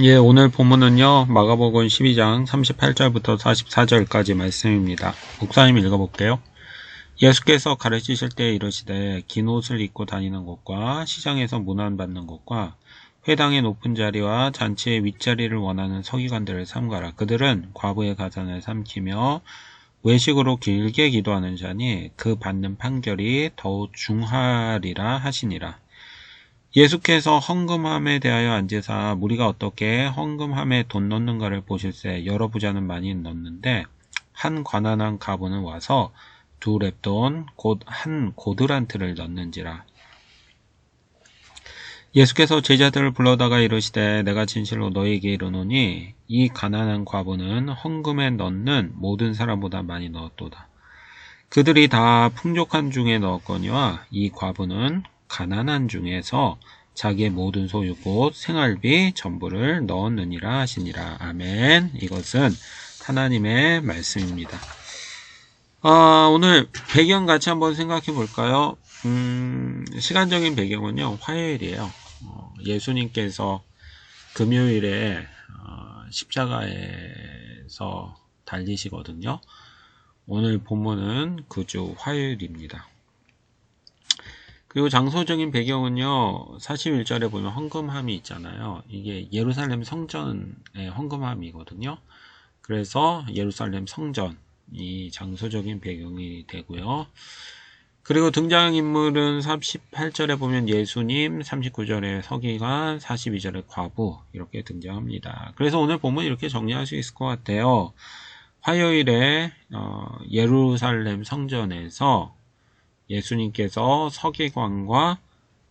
예, 오늘 본문은요, 마가복음 12장 38절부터 44절까지 말씀입니다. 목사님 읽어볼게요. 예수께서 가르치실 때 이르시되 긴 옷을 입고 다니는 것과 시장에서 문안받는 것과 회당의 높은 자리와 잔치의 윗자리를 원하는 서기관들을 삼가라. 그들은 과부의 가산을 삼키며 외식으로 길게 기도하는 자니 그 받는 판결이 더욱 중하리라 하시니라. 예수께서 헌금함에 대하여 앉으사 무리가 어떻게 헌금함에 돈 넣는가를 보실세 여러 부자는 많이 넣는데 한 가난한 과부는 와서 2렙돈 곧 한 고드란트를 넣는지라. 예수께서 제자들을 불러다가 이르시되 내가 진실로 너희에게 이르노니 이 가난한 과부는 헌금에 넣는 모든 사람보다 많이 넣었도다. 그들이 다 풍족한 중에 넣었거니와 이 과부는 가난한 중에서 자기의 모든 소유 곧 생활비 전부를 넣었느니라 하시니라. 아멘. 이것은 하나님의 말씀입니다. 오늘 배경 같이 한번 생각해 볼까요? 시간적인 배경은요, 화요일이에요. 예수님께서 금요일에 십자가에서 달리시거든요. 오늘 본문은 그 주 화요일입니다. 그리고 장소적인 배경은요, 41절에 보면 헌금함이 있잖아요. 이게 예루살렘 성전의 헌금함이거든요. 그래서 예루살렘 성전이 장소적인 배경이 되고요. 그리고 등장인물은 38절에 보면 예수님, 39절에 서기관, 42절에 과부 이렇게 등장합니다. 그래서 오늘 본문 이렇게 정리할 수 있을 것 같아요. 화요일에 예루살렘 성전에서 예수님께서 서기관과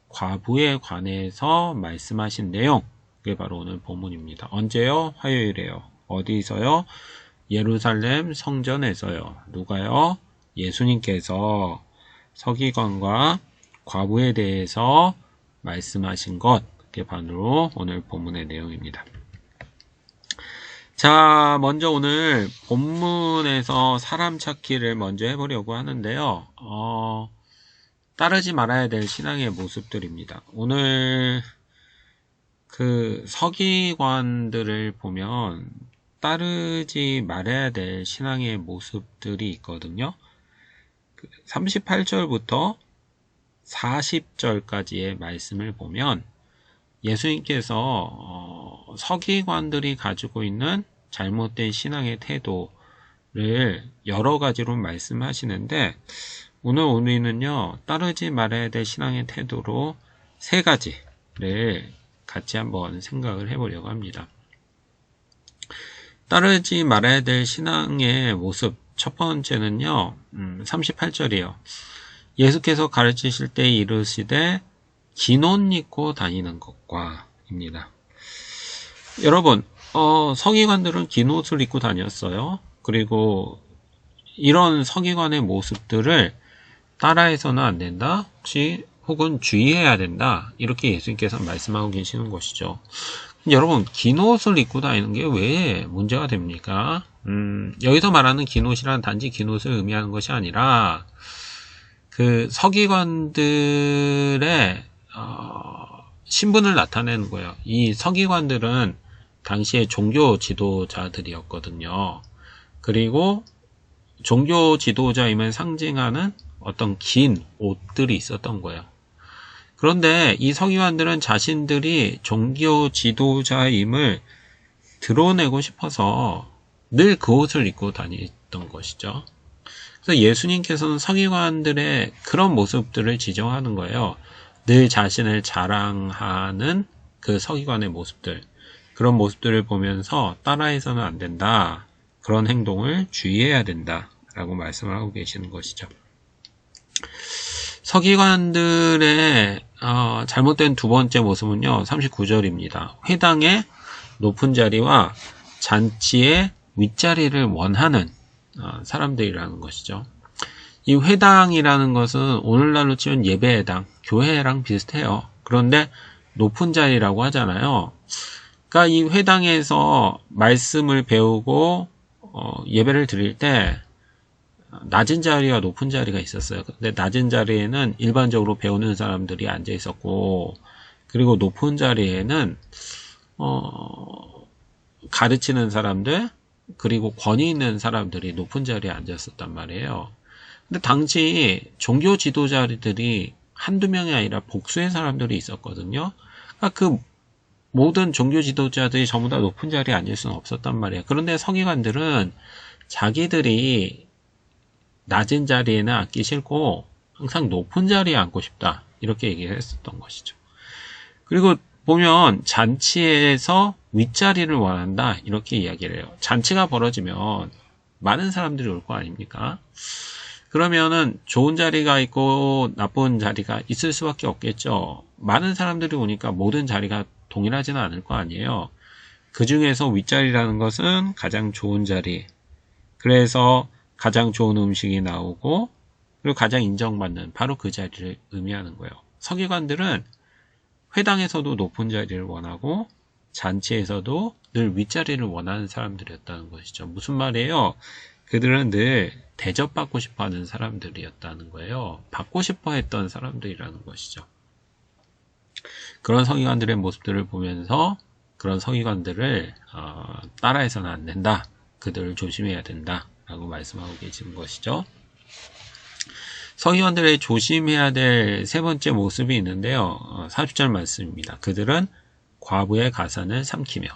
과부에 관해서 말씀하신 내용, 그게 바로 오늘 본문입니다. 언제요? 화요일에요. 어디서요? 예루살렘 성전에서요. 누가요? 예수님께서 서기관과 과부에 대해서 말씀하신 것, 그게 바로 오늘 본문의 내용입니다. 자, 먼저 오늘 본문에서 사람 찾기를 먼저 해보려고 하는데요. 따르지 말아야 될 신앙의 모습들입니다. 오늘 그 서기관들을 보면 따르지 말아야 될 신앙의 모습들이 있거든요. 38절부터 40절까지의 말씀을 보면 예수님께서 서기관들이 가지고 있는 잘못된 신앙의 태도를 여러 가지로 말씀하시는데 오늘 우리는요, 따르지 말아야 될 신앙의 태도로 3가지를 같이 한번 생각을 해보려고 합니다. 따르지 말아야 될 신앙의 모습, 첫 번째는요, 38절이에요. 예수께서 가르치실 때 이르시되 긴 옷 입고 다니는 것과 입니다. 여러분, 서기관들은 긴 옷을 입고 다녔어요. 그리고 이런 서기관의 모습들을 따라해서는 안 된다. 혹은 주의해야 된다. 이렇게 예수님께서 말씀하고 계시는 것이죠. 여러분, 긴 옷을 입고 다니는 게 왜 문제가 됩니까? 여기서 말하는 긴 옷이란 단지 긴 옷을 의미하는 것이 아니라 그 서기관들의 신분을 나타내는 거예요. 이 서기관들은 당시에 종교 지도자들이었거든요. 그리고 종교 지도자임을 상징하는 어떤 긴 옷들이 있었던 거예요. 그런데 이 서기관들은 자신들이 종교 지도자임을 드러내고 싶어서 늘 그 옷을 입고 다녔던 것이죠. 그래서 예수님께서는 서기관들의 그런 모습들을 지적하는 거예요. 늘 자신을 자랑하는 그 서기관의 모습들, 그런 모습들을 보면서 따라해서는 안 된다. 그런 행동을 주의해야 된다. 라고 말씀을 하고 계시는 것이죠. 서기관들의 잘못된 두 번째 모습은요, 39절입니다. 회당의 높은 자리와 잔치의 윗자리를 원하는 사람들이라는 것이죠. 이 회당이라는 것은 오늘날로 치면 예배당, 교회랑 비슷해요. 그런데 높은 자리라고 하잖아요. 그러니까 이 회당에서 말씀을 배우고 예배를 드릴 때 낮은 자리와 높은 자리가 있었어요. 근데 낮은 자리에는 일반적으로 배우는 사람들이 앉아 있었고, 그리고 높은 자리에는 가르치는 사람들, 그리고 권위 있는 사람들이 높은 자리에 앉았었단 말이에요. 근데 당시 종교 지도자들이 한두 명이 아니라 복수의 사람들이 있었거든요. 그러니까 그 모든 종교 지도자들이 전부 다 높은 자리에 앉을 수는 없었단 말이에요. 그런데 서기관들은 자기들이 낮은 자리에는 앉기 싫고 항상 높은 자리에 앉고 싶다. 이렇게 얘기를 했었던 것이죠. 그리고 보면 잔치에서 윗자리를 원한다. 이렇게 이야기를 해요. 잔치가 벌어지면 많은 사람들이 올 거 아닙니까? 그러면은 좋은 자리가 있고 나쁜 자리가 있을 수밖에 없겠죠. 많은 사람들이 오니까 모든 자리가 동일하지는 않을 거 아니에요. 그 중에서 윗자리라는 것은 가장 좋은 자리. 그래서 가장 좋은 음식이 나오고 그리고 가장 인정받는 바로 그 자리를 의미하는 거예요. 서기관들은 회당에서도 높은 자리를 원하고 잔치에서도 늘 윗자리를 원하는 사람들이었다는 것이죠. 무슨 말이에요? 그들은 늘 대접받고 싶어하는 사람들이었다는 거예요. 받고 싶어했던 사람들이라는 것이죠. 그런 서기관들의 모습들을 보면서 그런 서기관들을 따라해서는 안 된다. 그들을 조심해야 된다. 라고 말씀하고 계시는 것이죠. 서기관들의 조심해야 될 세 번째 모습이 있는데요. 40절 말씀입니다. 그들은 과부의 가산을 삼키며.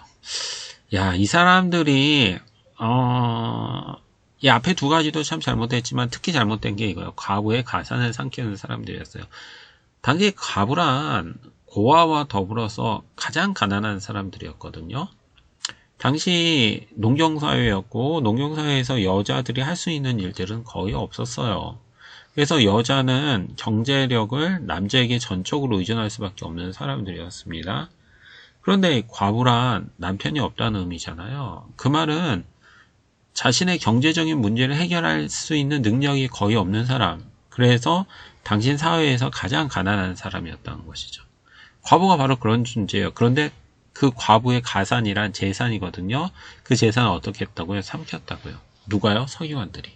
야, 이 사람들이 이 앞에 두 가지도 참 잘못했지만 특히 잘못된 게 이거예요. 과부의 가산을 삼키는 사람들이었어요. 당시 과부란 고아와 더불어서 가장 가난한 사람들이었거든요. 당시 농경사회였고 농경사회에서 여자들이 할 수 있는 일들은 거의 없었어요. 그래서 여자는 경제력을 남자에게 전적으로 의존할 수밖에 없는 사람들이었습니다. 그런데 과부란 남편이 없다는 의미잖아요. 그 말은 자신의 경제적인 문제를 해결할 수 있는 능력이 거의 없는 사람. 그래서 당신 사회에서 가장 가난한 사람이었다는 것이죠. 과부가 바로 그런 존재예요. 그런데 그 과부의 가산이란 재산이거든요. 그 재산을 어떻게 했다고요? 삼켰다고요. 누가요? 서기관들이.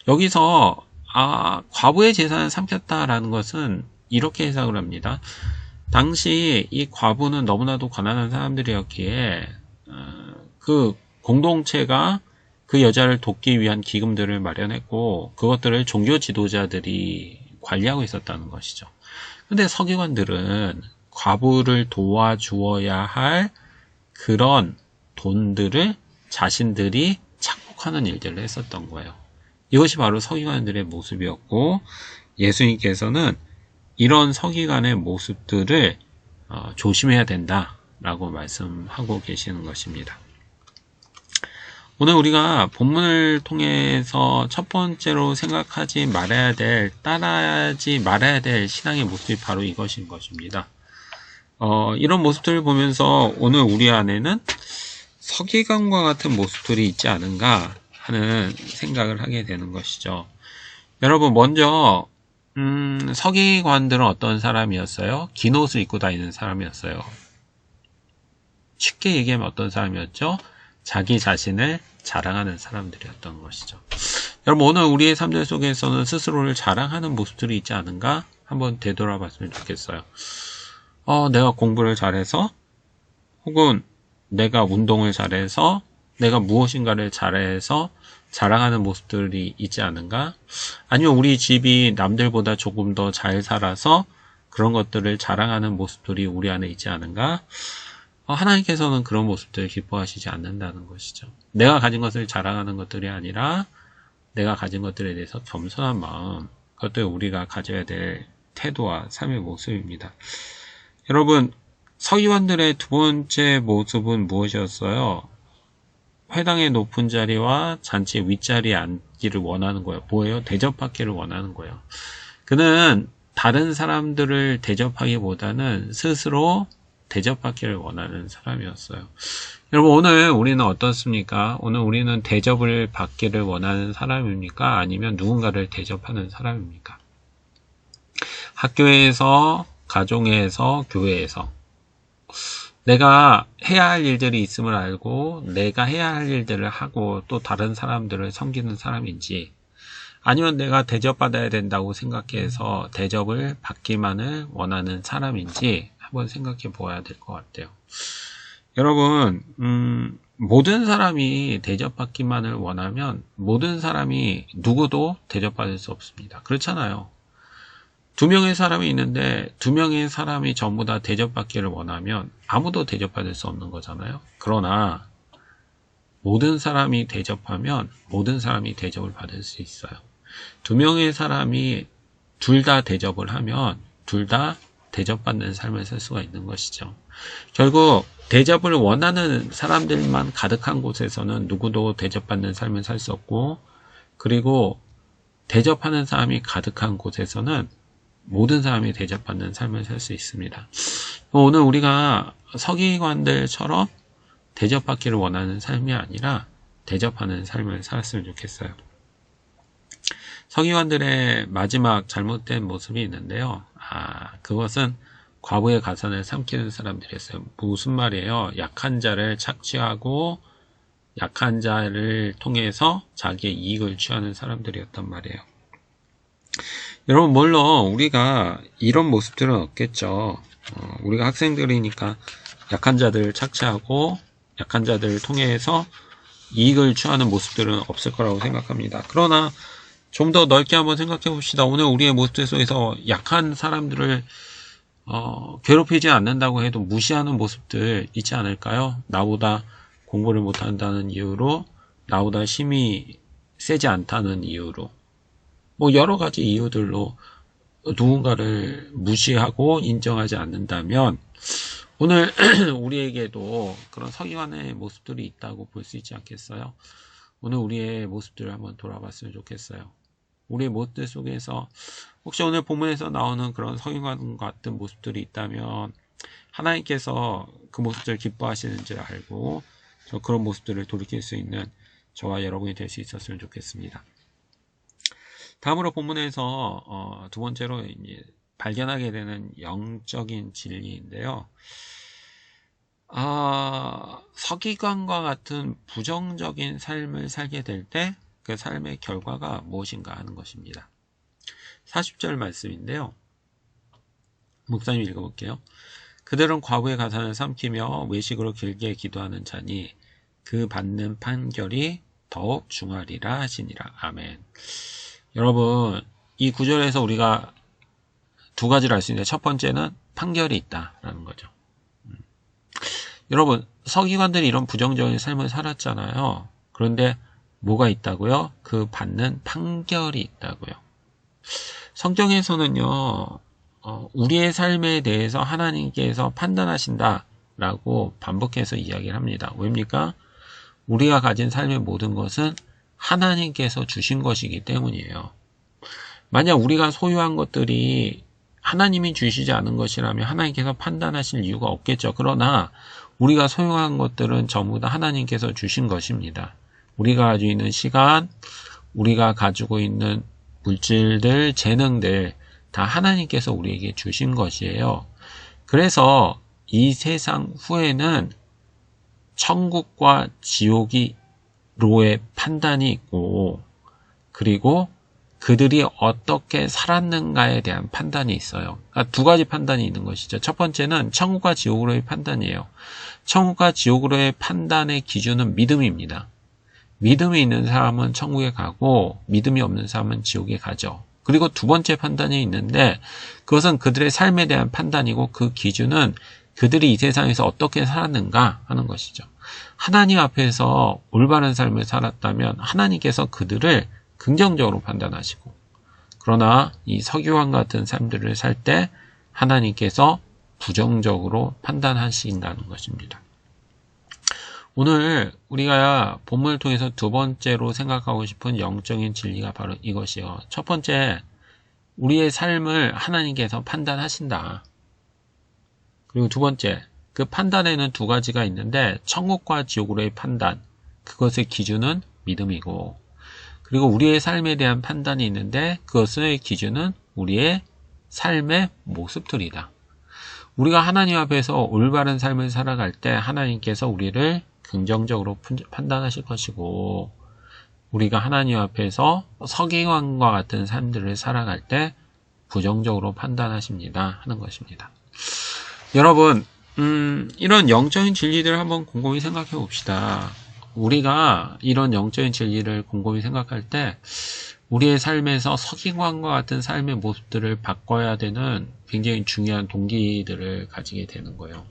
여기서 과부의 재산을 삼켰다라는 것은 이렇게 해석을 합니다. 당시 이 과부는 너무나도 가난한 사람들이었기에 그 공동체가 그 여자를 돕기 위한 기금들을 마련했고 그것들을 종교 지도자들이 관리하고 있었다는 것이죠. 근데 서기관들은 과부를 도와주어야 할 그런 돈들을 자신들이 착복하는 일들을 했었던 거예요. 이것이 바로 서기관들의 모습이었고 예수님께서는 이런 서기관의 모습들을 조심해야 된다라고 말씀하고 계시는 것입니다. 오늘 우리가 본문을 통해서 첫 번째로 생각하지 말아야 될, 따라하지 말아야 될 신앙의 모습이 바로 이것인 것입니다. 이런 모습들을 보면서 오늘 우리 안에는 서기관과 같은 모습들이 있지 않은가 하는 생각을 하게 되는 것이죠. 여러분, 먼저 서기관들은 어떤 사람이었어요? 긴 옷을 입고 다니는 사람이었어요. 쉽게 얘기하면 어떤 사람이었죠? 자기 자신을 자랑하는 사람들이었던 것이죠. 여러분, 오늘 우리의 삶들 속에서는 스스로를 자랑하는 모습들이 있지 않은가? 한번 되돌아봤으면 좋겠어요. 내가 공부를 잘해서, 혹은 내가 운동을 잘해서, 내가 무엇인가를 잘해서 자랑하는 모습들이 있지 않은가? 아니면 우리 집이 남들보다 조금 더 잘 살아서 그런 것들을 자랑하는 모습들이 우리 안에 있지 않은가? 하나님께서는 그런 모습들을 기뻐하시지 않는다는 것이죠. 내가 가진 것을 자랑하는 것들이 아니라 내가 가진 것들에 대해서 겸손한 마음, 그것도 우리가 가져야 될 태도와 삶의 모습입니다. 여러분, 서기관들의 두 번째 모습은 무엇이었어요? 회당의 높은 자리와 잔치의 윗자리에 앉기를 원하는 거예요. 뭐예요? 대접받기를 원하는 거예요. 그는 다른 사람들을 대접하기보다는 스스로 대접받기를 원하는 사람이었어요. 여러분, 오늘 우리는 어떻습니까? 오늘 우리는 대접을 받기를 원하는 사람입니까? 아니면 누군가를 대접하는 사람입니까? 학교에서, 가정에서, 교회에서 내가 해야 할 일들이 있음을 알고 내가 해야 할 일들을 하고 또 다른 사람들을 섬기는 사람인지, 아니면 내가 대접받아야 된다고 생각해서 대접을 받기만을 원하는 사람인지 한번 생각해 보아야 될 것 같아요. 여러분, 모든 사람이 대접받기만을 원하면 모든 사람이 누구도 대접받을 수 없습니다. 그렇잖아요. 2명의 사람이 있는데 2명의 사람이 전부 다 대접받기를 원하면 아무도 대접받을 수 없는 거잖아요. 그러나 모든 사람이 대접하면 모든 사람이 대접을 받을 수 있어요. 2명의 사람이 둘 다 대접을 하면 둘 다 대접받는 삶을 살 수가 있는 것이죠. 결국 대접을 원하는 사람들만 가득한 곳에서는 누구도 대접받는 삶을 살 수 없고, 그리고 대접하는 사람이 가득한 곳에서는 모든 사람이 대접받는 삶을 살 수 있습니다. 오늘 우리가 서기관들처럼 대접받기를 원하는 삶이 아니라 대접하는 삶을 살았으면 좋겠어요. 서기관들의 마지막 잘못된 모습이 있는데요. 그것은 과부의 가산을 삼키는 사람들이었어요. 무슨 말이에요? 약한 자를 착취하고 약한 자를 통해서 자기의 이익을 취하는 사람들이었단 말이에요. 여러분, 물론 우리가 이런 모습들은 없겠죠. 우리가 학생들이니까 약한 자들을 착취하고 약한 자들을 통해서 이익을 취하는 모습들은 없을 거라고 생각합니다. 그러나 좀 더 넓게 한번 생각해 봅시다. 오늘 우리의 모습들 속에서 약한 사람들을 괴롭히지 않는다고 해도 무시하는 모습들 있지 않을까요? 나보다 공부를 못한다는 이유로, 나보다 힘이 세지 않다는 이유로, 여러 가지 이유들로 누군가를 무시하고 인정하지 않는다면 오늘 우리에게도 그런 서기관의 모습들이 있다고 볼 수 있지 않겠어요? 오늘 우리의 모습들을 한번 돌아봤으면 좋겠어요. 우리의 모습들 속에서 혹시 오늘 본문에서 나오는 그런 서기관 같은 모습들이 있다면 하나님께서 그 모습들을 기뻐하시는 줄 알고 그런 모습들을 돌이킬 수 있는 저와 여러분이 될 수 있었으면 좋겠습니다. 다음으로 본문에서 두 번째로 이제 발견하게 되는 영적인 진리인데요. 서기관과 같은 부정적인 삶을 살게 될 때 그 삶의 결과가 무엇인가 하는 것입니다. 40절 말씀인데요. 목사님 읽어볼게요. 그들은 과부의 가산을 삼키며 외식으로 길게 기도하는 자니 그 받는 판결이 더욱 중하리라 하시니라. 아멘. 여러분, 이 구절에서 우리가 두 가지를 알 수 있는데 첫 번째는 판결이 있다라는 거죠. 여러분, 서기관들이 이런 부정적인 삶을 살았잖아요. 그런데 뭐가 있다고요? 그 받는 판결이 있다고요. 성경에서는요, 우리의 삶에 대해서 하나님께서 판단하신다라고 반복해서 이야기를 합니다. 왜입니까? 우리가 가진 삶의 모든 것은 하나님께서 주신 것이기 때문이에요. 만약 우리가 소유한 것들이 하나님이 주시지 않은 것이라면 하나님께서 판단하실 이유가 없겠죠. 그러나 우리가 소유한 것들은 전부 다 하나님께서 주신 것입니다. 우리가 가지고 있는 시간, 우리가 가지고 있는 물질들, 재능들 다 하나님께서 우리에게 주신 것이에요. 그래서 이 세상 후에는 천국과 지옥이로의 판단이 있고, 그리고 그들이 어떻게 살았는가에 대한 판단이 있어요. 그러니까 두 가지 판단이 있는 것이죠. 첫 번째는 천국과 지옥으로의 판단이에요. 천국과 지옥으로의 판단의 기준은 믿음입니다. 믿음이 있는 사람은 천국에 가고 믿음이 없는 사람은 지옥에 가죠. 그리고 두 번째 판단이 있는데 그것은 그들의 삶에 대한 판단이고 그 기준은 그들이 이 세상에서 어떻게 살았는가 하는 것이죠. 하나님 앞에서 올바른 삶을 살았다면 하나님께서 그들을 긍정적으로 판단하시고, 그러나 이 서기관 같은 삶들을 살 때 하나님께서 부정적으로 판단하신다는 것입니다. 오늘 우리가 본문을 통해서 두 번째로 생각하고 싶은 영적인 진리가 바로 이것이요. 첫 번째, 우리의 삶을 하나님께서 판단하신다. 그리고 두 번째, 그 판단에는 두 가지가 있는데 천국과 지옥으로의 판단, 그것의 기준은 믿음이고, 그리고 우리의 삶에 대한 판단이 있는데 그것의 기준은 우리의 삶의 모습들이다. 우리가 하나님 앞에서 올바른 삶을 살아갈 때 하나님께서 우리를 긍정적으로 판단하실 것이고, 우리가 하나님 앞에서 서기관과 같은 삶들을 살아갈 때 부정적으로 판단하십니다 하는 것입니다. 여러분, 이런 영적인 진리들을 한번 곰곰이 생각해 봅시다. 우리가 이런 영적인 진리를 곰곰이 생각할 때 우리의 삶에서 서기관과 같은 삶의 모습들을 바꿔야 되는 굉장히 중요한 동기들을 가지게 되는 거예요.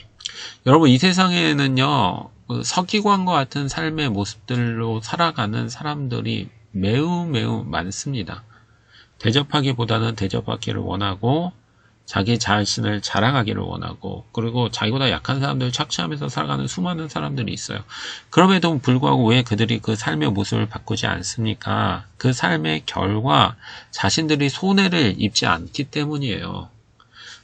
여러분, 이 세상에는요, 서기관과 같은 삶의 모습들로 살아가는 사람들이 매우 매우 많습니다. 대접하기보다는 대접받기를 원하고 자기 자신을 자랑하기를 원하고, 그리고 자기보다 약한 사람들을 착취하면서 살아가는 수많은 사람들이 있어요. 그럼에도 불구하고 왜 그들이 그 삶의 모습을 바꾸지 않습니까? 그 삶의 결과 자신들이 손해를 입지 않기 때문이에요.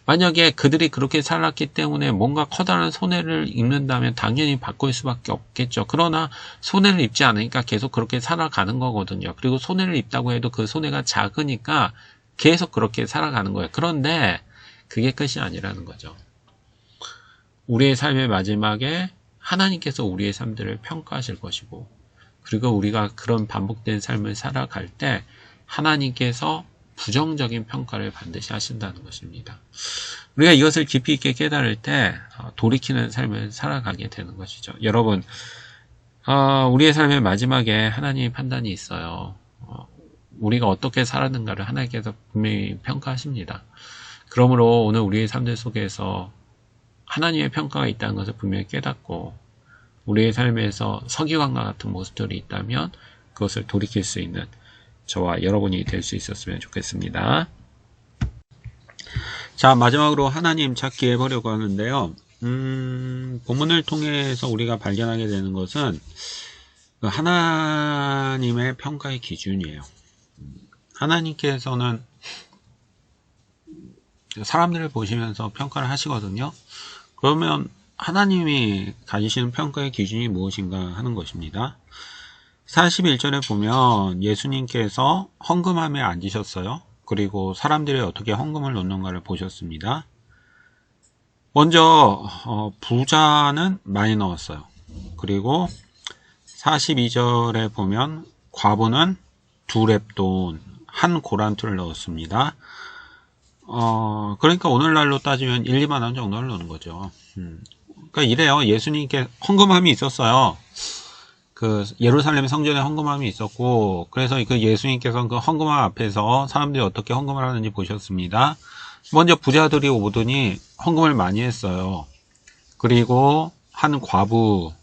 만약에 그들이 그렇게 살았기 때문에 뭔가 커다란 손해를 입는다면 당연히 바꿀 수밖에 없겠죠. 그러나 손해를 입지 않으니까 계속 그렇게 살아가는 거거든요. 그리고 손해를 입다고 해도 그 손해가 작으니까 계속 그렇게 살아가는 거예요. 그런데 그게 끝이 아니라는 거죠. 우리의 삶의 마지막에 하나님께서 우리의 삶들을 평가하실 것이고, 그리고 우리가 그런 반복된 삶을 살아갈 때 하나님께서 부정적인 평가를 반드시 하신다는 것입니다. 우리가 이것을 깊이 있게 깨달을 때 돌이키는 삶을 살아가게 되는 것이죠. 여러분, 우리의 삶의 마지막에 하나님의 판단이 있어요. 우리가 어떻게 살았는가를 하나님께서 분명히 평가하십니다. 그러므로 오늘 우리의 삶들 속에서 하나님의 평가가 있다는 것을 분명히 깨닫고, 우리의 삶에서 서기관과 같은 모습들이 있다면 그것을 돌이킬 수 있는 저와 여러분이 될 수 있었으면 좋겠습니다. 자, 마지막으로 하나님 찾기 해보려고 하는데요. 본문을 통해서 우리가 발견하게 되는 것은 하나님의 평가의 기준이에요. 하나님께서는 사람들을 보시면서 평가를 하시거든요. 그러면 하나님이 가지시는 평가의 기준이 무엇인가 하는 것입니다. 41절에 보면 예수님께서 헌금함에 앉으셨어요. 그리고 사람들이 어떻게 헌금을 놓는가를 보셨습니다. 먼저 부자는 많이 넣었어요. 그리고 42절에 보면 과부는 2렙돈, 한 고란투를 넣었습니다. 그러니까 오늘날로 따지면 1, 2만 원 정도를 넣는 거죠. 그러니까 이래요. 예수님께 헌금함이 있었어요. 그 예루살렘 성전에 헌금함이 있었고, 그래서 그 예수님께서는 그 헌금함 앞에서 사람들이 어떻게 헌금을 하는지 보셨습니다. 먼저 부자들이 오더니 헌금을 많이 했어요. 그리고 한 과부,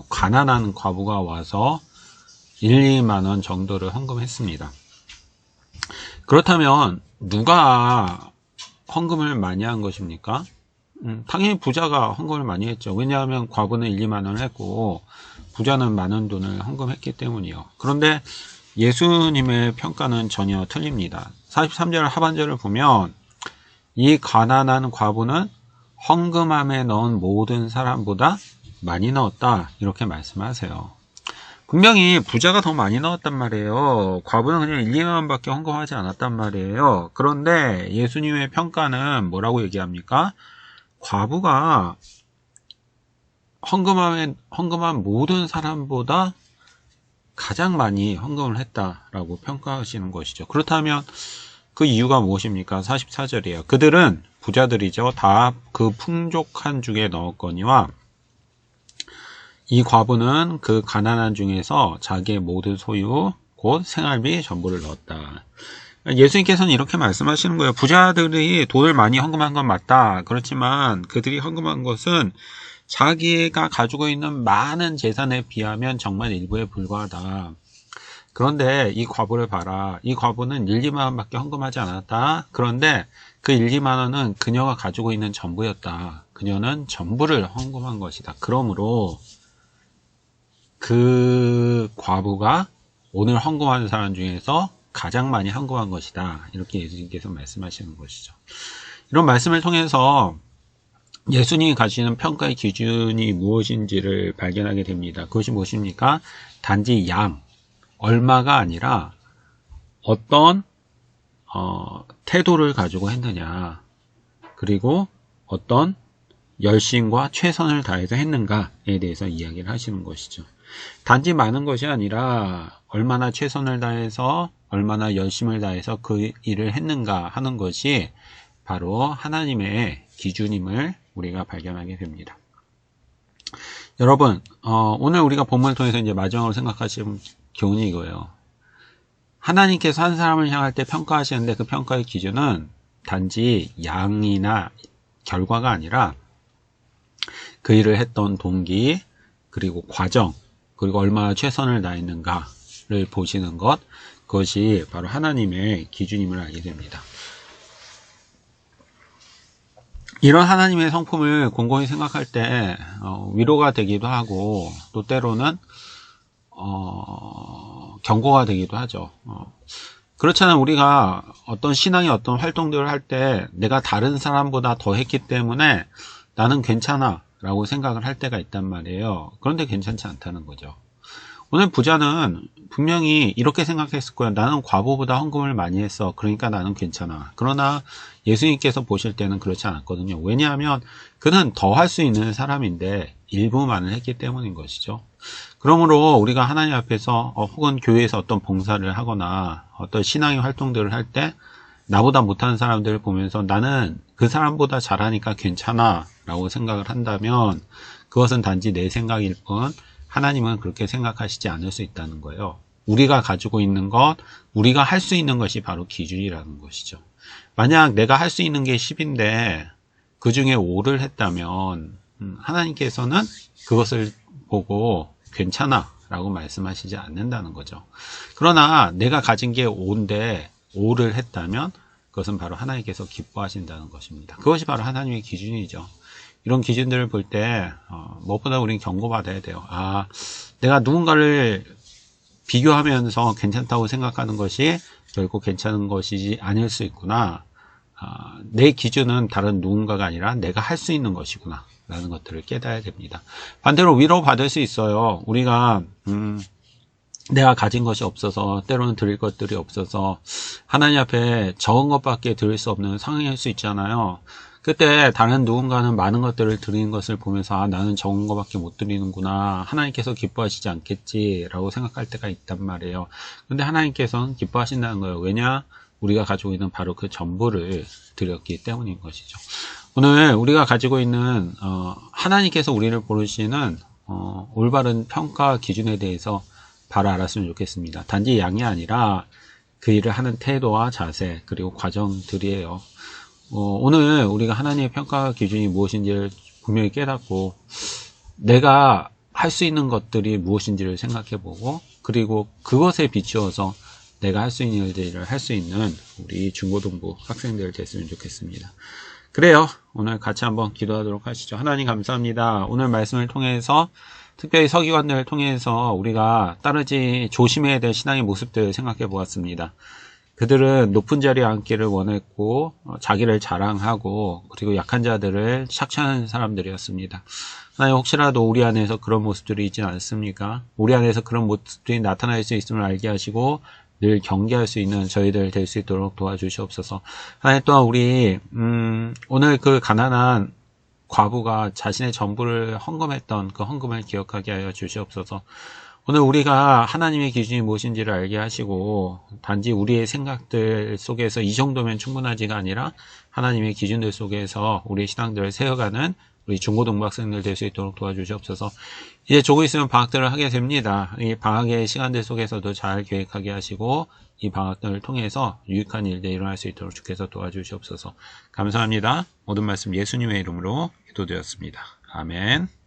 가난한 과부가 와서 1, 2만 원 정도를 헌금했습니다. 그렇다면 누가 헌금을 많이 한 것입니까? 당연히 부자가 헌금을 많이 했죠. 왜냐하면 과부는 1, 2만 원을 했고 부자는 많은 돈을 헌금했기 때문이요. 그런데 예수님의 평가는 전혀 틀립니다. 43절 하반절을 보면 이 가난한 과부는 헌금함에 넣은 모든 사람보다 많이 넣었다, 이렇게 말씀하세요. 분명히 부자가 더 많이 넣었단 말이에요. 과부는 그냥 1, 2만 원밖에 헌금하지 않았단 말이에요. 그런데 예수님의 평가는 뭐라고 얘기합니까? 과부가 헌금한 모든 사람보다 가장 많이 헌금을 했다라고 평가하시는 것이죠. 그렇다면 그 이유가 무엇입니까? 44절이에요. 그들은 부자들이죠. 다 그 풍족한 중에 넣었거니와 이 과부는 그 가난한 중에서 자기의 모든 소유 곧 생활비 전부를 넣었다. 예수님께서는 이렇게 말씀하시는 거예요. 부자들이 돈을 많이 헌금한 건 맞다. 그렇지만 그들이 헌금한 것은 자기가 가지고 있는 많은 재산에 비하면 정말 일부에 불과하다. 그런데 이 과부를 봐라. 이 과부는 1, 2만 원밖에 헌금하지 않았다. 그런데 그 1, 2만 원은 그녀가 가지고 있는 전부였다. 그녀는 전부를 헌금한 것이다. 그러므로 그 과부가 오늘 헌금하는 사람 중에서 가장 많이 헌금한 것이다. 이렇게 예수님께서 말씀하시는 것이죠. 이런 말씀을 통해서 예수님이 가지는 평가의 기준이 무엇인지를 발견하게 됩니다. 그것이 무엇입니까? 단지 양, 얼마가 아니라 어떤 태도를 가지고 했느냐, 그리고 어떤 열심과 최선을 다해서 했는가에 대해서 이야기를 하시는 것이죠. 단지 많은 것이 아니라 얼마나 최선을 다해서, 얼마나 열심을 다해서 그 일을 했는가 하는 것이 바로 하나님의 기준임을 우리가 발견하게 됩니다. 여러분, 오늘 우리가 본문을 통해서 이제 마지막으로 생각하시는 교훈이 이거예요. 하나님께서 한 사람을 향할 때 평가하시는데 그 평가의 기준은 단지 양이나 결과가 아니라 그 일을 했던 동기, 그리고 과정, 그리고 얼마나 최선을 다했는가를 보시는 것, 그것이 바로 하나님의 기준임을 알게 됩니다. 이런 하나님의 성품을 곰곰이 생각할 때 위로가 되기도 하고 또 때로는 경고가 되기도 하죠. 그렇잖아요. 우리가 어떤 신앙의 어떤 활동들을 할 때 내가 다른 사람보다 더 했기 때문에 나는 괜찮아 라고 생각을 할 때가 있단 말이에요. 그런데 괜찮지 않다는 거죠. 오늘 부자는 분명히 이렇게 생각했을 거예요. 나는 과부보다 헌금을 많이 했어. 그러니까 나는 괜찮아. 그러나 예수님께서 보실 때는 그렇지 않았거든요. 왜냐하면 그는 더 할 수 있는 사람인데 일부만을 했기 때문인 것이죠. 그러므로 우리가 하나님 앞에서 혹은 교회에서 어떤 봉사를 하거나 어떤 신앙의 활동들을 할 때 나보다 못하는 사람들을 보면서 나는 그 사람보다 잘하니까 괜찮아 라고 생각을 한다면 그것은 단지 내 생각일 뿐 하나님은 그렇게 생각하시지 않을 수 있다는 거예요. 우리가 가지고 있는 것, 우리가 할 수 있는 것이 바로 기준이라는 것이죠. 만약 내가 할 수 있는 게 10인데 그 중에 5를 했다면 하나님께서는 그것을 보고 괜찮아 라고 말씀하시지 않는다는 거죠. 그러나 내가 가진 게 5인데 5를 했다면 그것은 바로 하나님께서 기뻐하신다는 것입니다. 그것이 바로 하나님의 기준이죠. 이런 기준들을 볼 때 무엇보다 우리는 경고받아야 돼요. 내가 누군가를 비교하면서 괜찮다고 생각하는 것이 결코 괜찮은 것이지 아닐 수 있구나. 내 기준은 다른 누군가가 아니라 내가 할 수 있는 것이구나 라는 것들을 깨달아야 됩니다. 반대로 위로받을 수 있어요. 우리가 내가 가진 것이 없어서 때로는 드릴 것들이 없어서 하나님 앞에 적은 것밖에 드릴 수 없는 상황일 수 있잖아요. 그때 다른 누군가는 많은 것들을 드리는 것을 보면서 나는 적은 것밖에 못 드리는구나. 하나님께서 기뻐하시지 않겠지 라고 생각할 때가 있단 말이에요. 근데 하나님께서는 기뻐하신다는 거예요. 왜냐? 우리가 가지고 있는 바로 그 전부를 드렸기 때문인 것이죠. 오늘 우리가 가지고 있는 하나님께서 우리를 부르시는 올바른 평가 기준에 대해서 바로 알았으면 좋겠습니다. 단지 양이 아니라 그 일을 하는 태도와 자세 그리고 과정들이에요. 오늘 우리가 하나님의 평가 기준이 무엇인지를 분명히 깨닫고 내가 할 수 있는 것들이 무엇인지를 생각해보고 그리고 그것에 비추어서 내가 할 수 있는 일들을 할 수 있는 우리 중고등부 학생들 됐으면 좋겠습니다. 그래요. 오늘 같이 한번 기도하도록 하시죠. 하나님 감사합니다. 오늘 말씀을 통해서 특별히 서기관들을 통해서 우리가 따르지 조심해야 될 신앙의 모습들을 생각해 보았습니다. 그들은 높은 자리에 앉기를 원했고 자기를 자랑하고 그리고 약한 자들을 착취하는 사람들이었습니다. 하나님 혹시라도 우리 안에서 그런 모습들이 있지 않습니까? 우리 안에서 그런 모습들이 나타날 수 있음을 알게 하시고 늘 경계할 수 있는 저희들 될 수 있도록 도와주시옵소서. 하나님 또한 우리 오늘 그 가난한 과부가 자신의 전부를 헌금했던 그 헌금을 기억하게 하여 주시옵소서. 오늘 우리가 하나님의 기준이 무엇인지를 알게 하시고 단지 우리의 생각들 속에서 이 정도면 충분하지가 아니라 하나님의 기준들 속에서 우리의 신앙들을 세워가는 우리 중고등부 학생들 될 수 있도록 도와주시옵소서. 이제 조금 있으면 방학들을 하게 됩니다. 이 방학의 시간들 속에서도 잘 계획하게 하시고 이 방학들을 통해서 유익한 일들이 일어날 수 있도록 주께서 도와주시옵소서. 감사합니다. 모든 말씀 예수님의 이름으로 기도드렸습니다. 아멘.